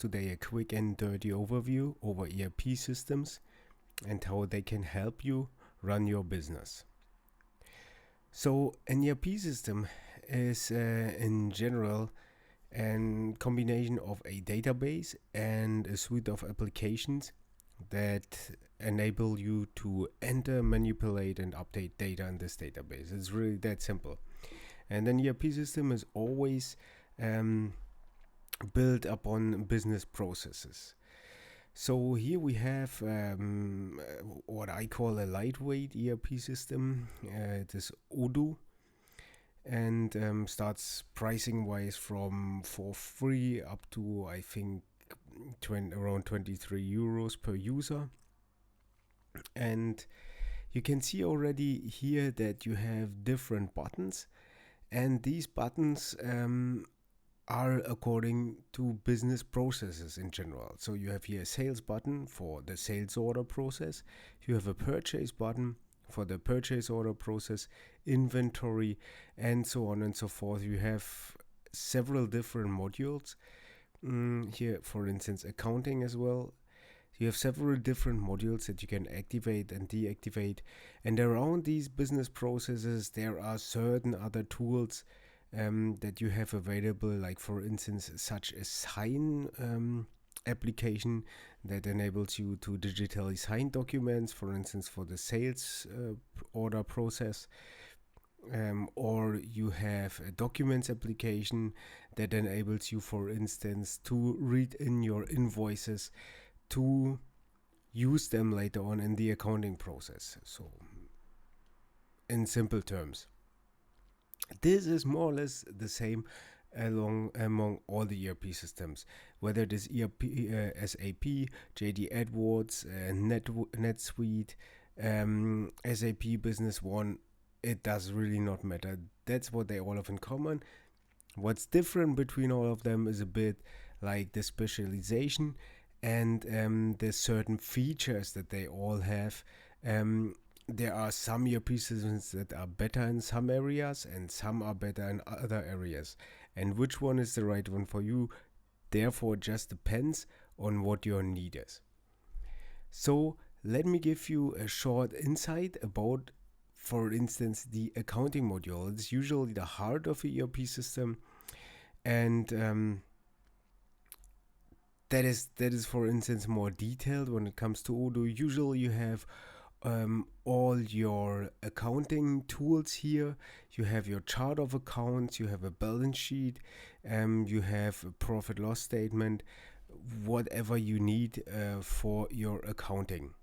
today a quick and dirty overview over ERP systems and how they can help you run your business. So an ERP system is in general a combination of a database and a suite of applications that enable you to enter, manipulate and update data in this database. It's really that simple. And an ERP system is always built upon business processes. So here we have what I call a lightweight ERP system. It is Odoo, and starts pricing wise from for free up to I think around 23 euros per user. And you can see already here that you have different buttons, and these buttons are according to business processes in general. So you have here a sales button for the sales order process, you have a purchase button for the purchase order process, inventory, and so on and so forth. You have several different modules. Here, for instance, accounting as well. You have several different modules that you can activate and deactivate. And around these business processes, there are certain other tools that you have available, like for instance, such as sign application that enables you to digitally sign documents, for instance, for the sales order process. Or you have a documents application that enables you, for instance, to read in your invoices to use them later on in the accounting process. So, in simple terms, this is more or less the same among all the ERP systems, whether it is ERP, SAP, JD Edwards, NetSuite, SAP Business One. It does really not matter. That's what they all have in common. What's different between all of them is a bit like the specialization and the certain features that they all have. There are some ERP systems that are better in some areas and some are better in other areas. And which one is the right one for you, therefore, just depends on what your need is. So let me give you a short insight about, for instance, the accounting module. It's usually the heart of the ERP system, and that is, for instance, more detailed when it comes to Odoo. Usually you have all your accounting tools here. You have your chart of accounts, you have a balance sheet, you have a profit loss statement, whatever you need for your accounting.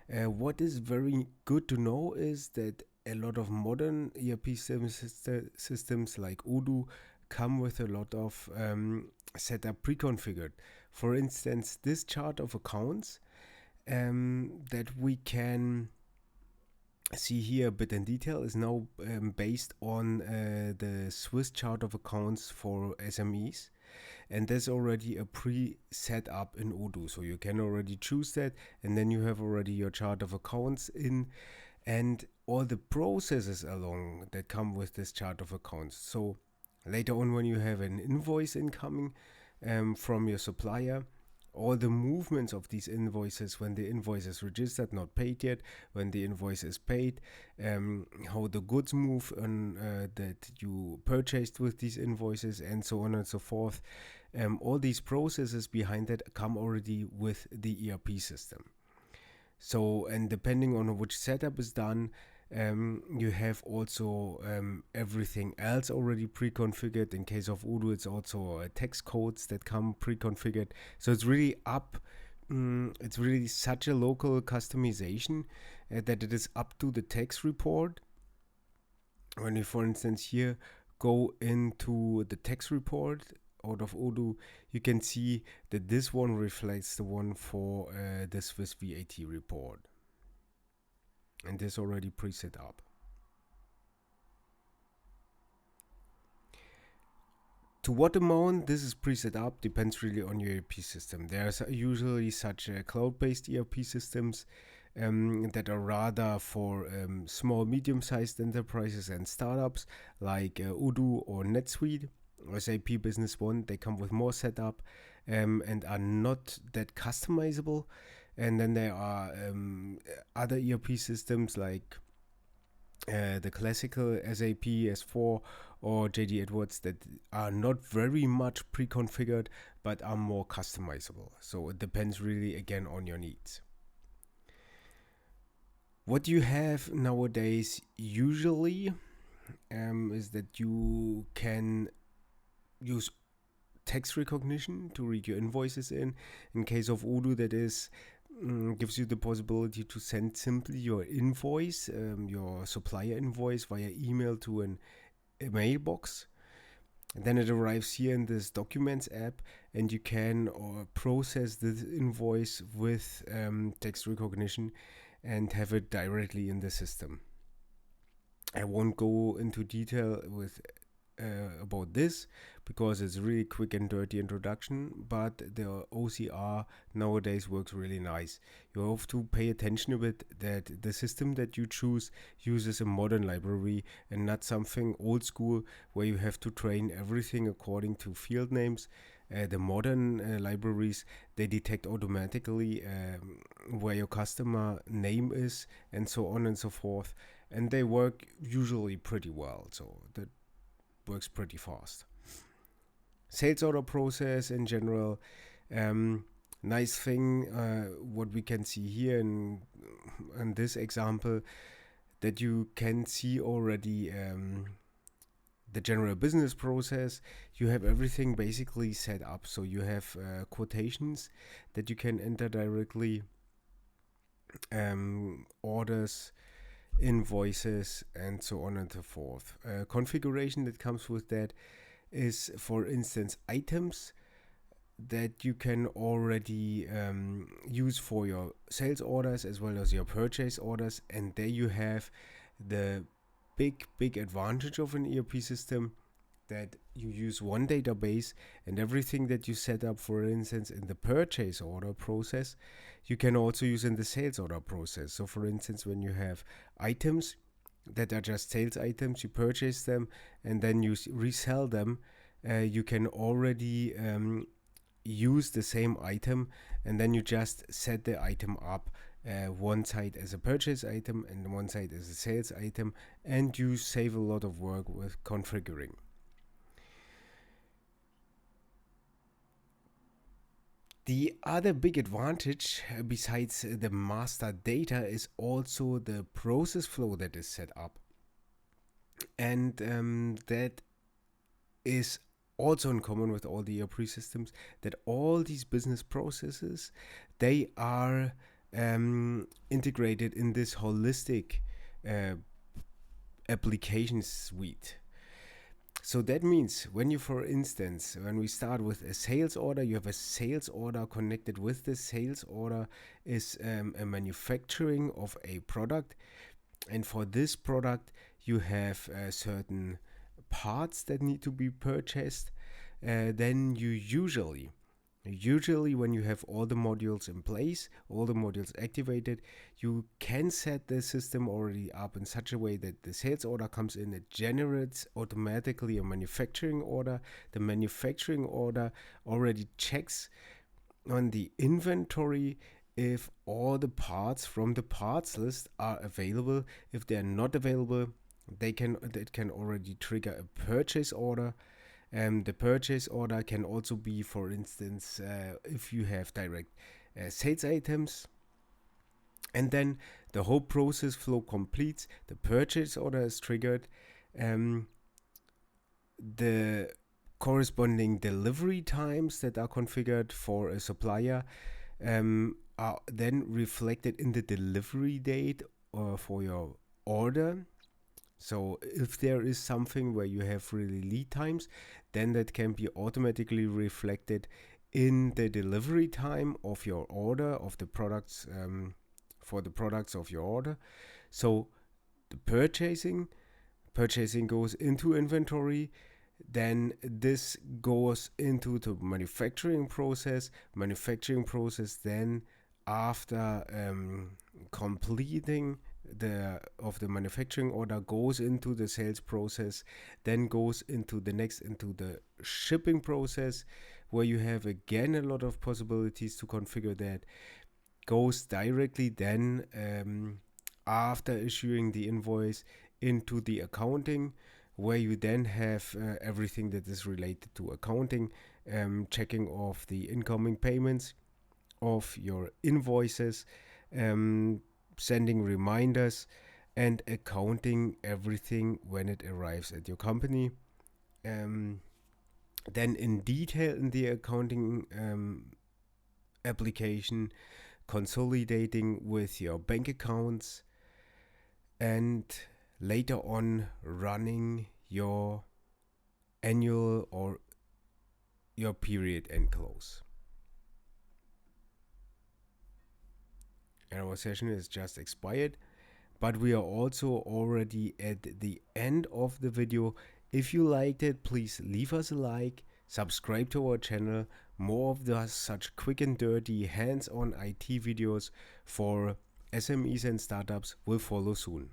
What is very good to know is that a lot of modern ERP systems like Odoo come with a lot of setup pre-configured. For instance, this chart of accounts that we can see here a bit in detail is now based on the Swiss chart of accounts for SMEs, and there's already a pre-set up in Odoo, so you can already choose that, and then you have already your chart of accounts in and all the processes along that come with this chart of accounts. So later on, when you have an invoice incoming from your supplier, all the movements of these invoices, when the invoice is registered, not paid yet, when the invoice is paid, how the goods move that you purchased with these invoices, and so on and so forth. All these processes behind that come already with the ERP system. So, and depending on which setup is done, you have also everything else already pre-configured. In case of Odoo, it's also text codes that come pre-configured. So it's really it's really such a local customization that it is up to the text report. When you, for instance, here go into the text report out of Odoo, you can see that this one reflects the one for the Swiss VAT report. And this already preset up. To what amount this is preset up depends really on your ERP system. There's usually such cloud-based ERP systems that are rather for small, medium-sized enterprises and startups like Odoo or NetSuite or SAP Business One. They come with more setup. and are not that customizable. And then there are other ERP systems like the classical SAP S4 or JD Edwards that are not very much pre-configured but are more customizable. So it depends really again on your needs. What you have nowadays usually is that you can use text recognition to read your invoices in. In case of Odoo, that is gives you the possibility to send simply your invoice, your supplier invoice, via email to a mailbox. And then it arrives here in this Documents app, and you can process this invoice with text recognition and have it directly in the system. I won't go into detail with about this because it's a really quick and dirty introduction, but the OCR nowadays works really nice. You have to pay attention a bit that the system that you choose uses a modern library and not something old school where you have to train everything according to field names. The modern libraries, they detect automatically where your customer name is and so on and so forth, and they work usually pretty well, so that works pretty fast. Sales order process in general, nice thing what we can see here in this example, that you can see already the general business process. You have everything basically set up, so you have quotations that you can enter directly, orders, invoices, and so on and so forth. Configuration that comes with that is, for instance, items that you can already use for your sales orders as well as your purchase orders. And there you have the big advantage of an ERP system, that you use one database, and everything that you set up, for instance, in the purchase order process, you can also use in the sales order process. So for instance, when you have items that are just sales items, you purchase them and then you resell them, you can already use the same item, and then you just set the item up one side as a purchase item and one side as a sales item, and you save a lot of work with configuring. The other big advantage, besides the master data, is also the process flow that is set up. And that is also in common with all the ERP systems, that all these business processes, they are integrated in this holistic application suite. So that means when you, for instance, when we start with a sales order, you have a sales order. Connected with the sales order is a manufacturing of a product. And for this product, you have certain parts that need to be purchased. Then you usually when you have all the modules in place, all the modules activated, you can set the system already up in such a way that the sales order comes in, it generates automatically a manufacturing order. The manufacturing order already checks on the inventory if all the parts from the parts list are available. If they're not available, it can already trigger a purchase order. The purchase order can also be, for instance, if you have direct sales items. And then the whole process flow completes. The purchase order is triggered. The corresponding delivery times that are configured for a supplier are then reflected in the delivery date for your order. So if there is something where you have really lead times, then that can be automatically reflected in the delivery time of your order, of the products, for the products of your order. So the purchasing goes into inventory, then this goes into the manufacturing process. Manufacturing process then, after completing the manufacturing order, goes into the sales process, then goes into the shipping process, where you have again a lot of possibilities to configure that, goes directly then after issuing the invoice into the accounting, where you then have everything that is related to accounting, checking of the incoming payments of your invoices, sending reminders, and accounting everything when it arrives at your company. Then in detail in the accounting application, consolidating with your bank accounts, and later on running your annual or your period end close. Our session is just expired, but we are also already at the end of the video. If you liked it, please leave us a like, subscribe to our channel. More of such quick and dirty hands-on IT videos for SMEs and startups will follow soon.